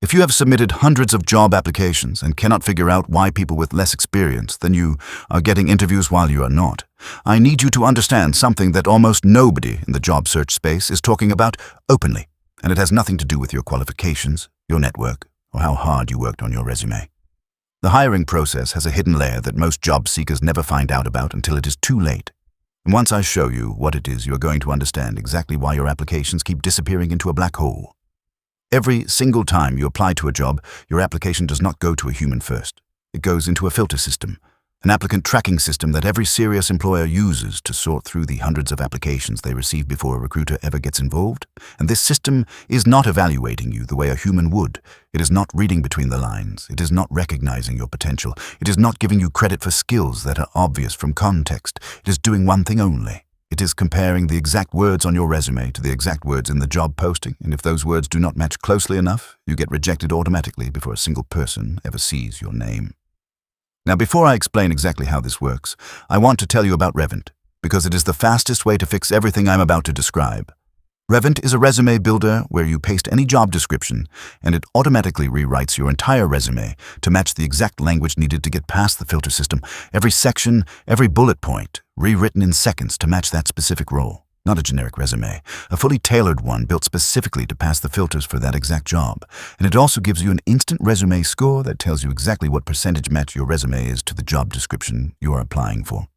If you have submitted hundreds of job applications and cannot figure out why people with less experience than you are getting interviews while you are not, I need you to understand something that almost nobody in the job search space is talking about openly, and it has nothing to do with your qualifications, your network, or how hard you worked on your resume. The hiring process has a hidden layer that most job seekers never find out about until it is too late. And once I show you what it is, you are going to understand exactly why your applications keep disappearing into a black hole. Every single time you apply to a job, your application does not go to a human first. It goes into a filter system, an applicant tracking system that every serious employer uses to sort through the hundreds of applications they receive before a recruiter ever gets involved. And this system is not evaluating you the way a human would. It is not reading between the lines. It is not recognizing your potential. It is not giving you credit for skills that are obvious from context. It is doing one thing only. It is comparing the exact words on your resume to the exact words in the job posting, and if those words do not match closely enough, you get rejected automatically before a single person ever sees your name. Now, before I explain exactly how this works, I want to tell you about Reventt, because it is the fastest way to fix everything I'm about to describe. Reventt is a resume builder where you paste any job description, and it automatically rewrites your entire resume to match the exact language needed to get past the filter system. Every section, every bullet point, rewritten in seconds to match that specific role. Not a generic resume, a fully tailored one built specifically to pass the filters for that exact job. And it also gives you an instant resume score that tells you exactly what percentage match your resume is to the job description you are applying for.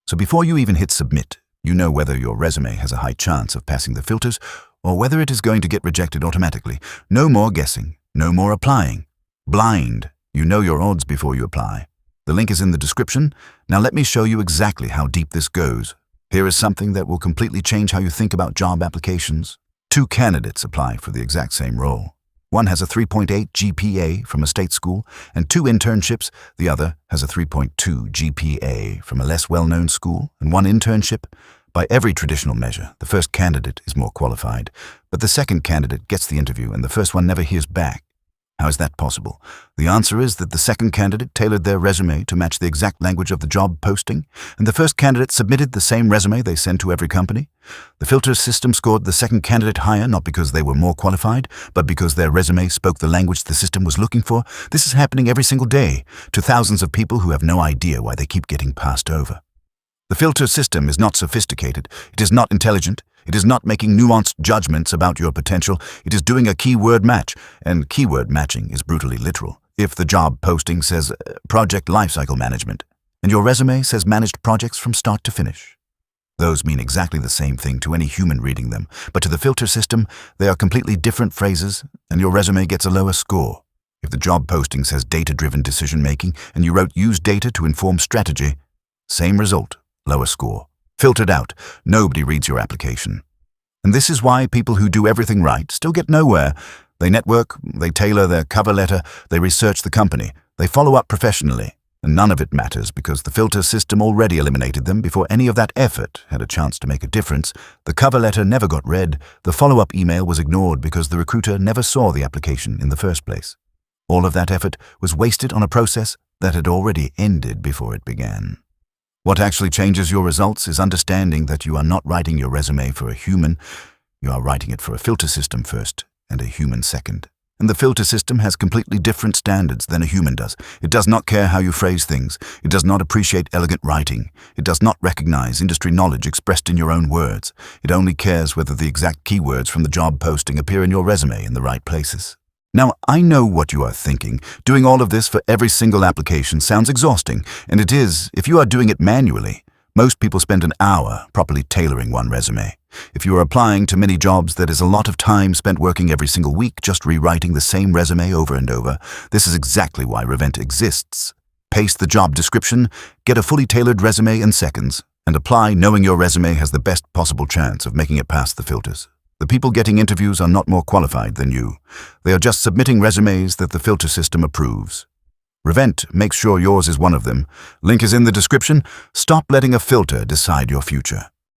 So before you even hit submit, you know whether your resume has a high chance of passing the filters or whether it is going to get rejected automatically. No more guessing, no more applying. Blind, you know your odds before you apply. The link is in the description. Now let me show you exactly how deep this goes. Here is something that will completely change how you think about job applications. 2 candidates apply for the exact same role. One has a 3.8 GPA from a state school and 2 internships. The other has a 3.2 GPA from a less well-known school and 1 internship. By every traditional measure, the first candidate is more qualified, but the second candidate gets the interview and the first one never hears back. How is that possible? The answer is that the second candidate tailored their resume to match the exact language of the job posting, and the first candidate submitted the same resume they send to every company. The filter system scored the second candidate higher not because they were more qualified, but because their resume spoke the language the system was looking for. This is happening every single day to thousands of people who have no idea why they keep getting passed over. The filter system is not sophisticated. It is not intelligent. It is not making nuanced judgments about your potential. It is doing a keyword match, and keyword matching is brutally literal. If the job posting says project lifecycle management, and your resume says managed projects from start to finish, those mean exactly the same thing to any human reading them, but to the filter system, they are completely different phrases, and your resume gets a lower score. If the job posting says data-driven decision-making, and you wrote use data to inform strategy, same result, lower score. Filtered out. Nobody reads your application. And this is why people who do everything right still get nowhere. They network, they tailor their cover letter, they research the company, they follow up professionally, and none of it matters because the filter system already eliminated them before any of that effort had a chance to make a difference. The cover letter never got read, the follow-up email was ignored because the recruiter never saw the application in the first place. All of that effort was wasted on a process that had already ended before it began. What actually changes your results is understanding that you are not writing your resume for a human. You are writing it for a filter system first and a human second. And the filter system has completely different standards than a human does. It does not care how you phrase things. It does not appreciate elegant writing. It does not recognize industry knowledge expressed in your own words. It only cares whether the exact keywords from the job posting appear in your resume in the right places. Now, I know what you are thinking. Doing all of this for every single application sounds exhausting, and it is if you are doing it manually. Most people spend an hour properly tailoring one resume. If you are applying to many jobs, that is a lot of time spent working every single week just rewriting the same resume over and over. This is exactly why Reventt exists. Paste the job description, get a fully tailored resume in seconds, and apply knowing your resume has the best possible chance of making it past the filters. The people getting interviews are not more qualified than you. They are just submitting resumes that the filter system approves. Reventt makes sure yours is one of them. Link is in the description. Stop letting a filter decide your future.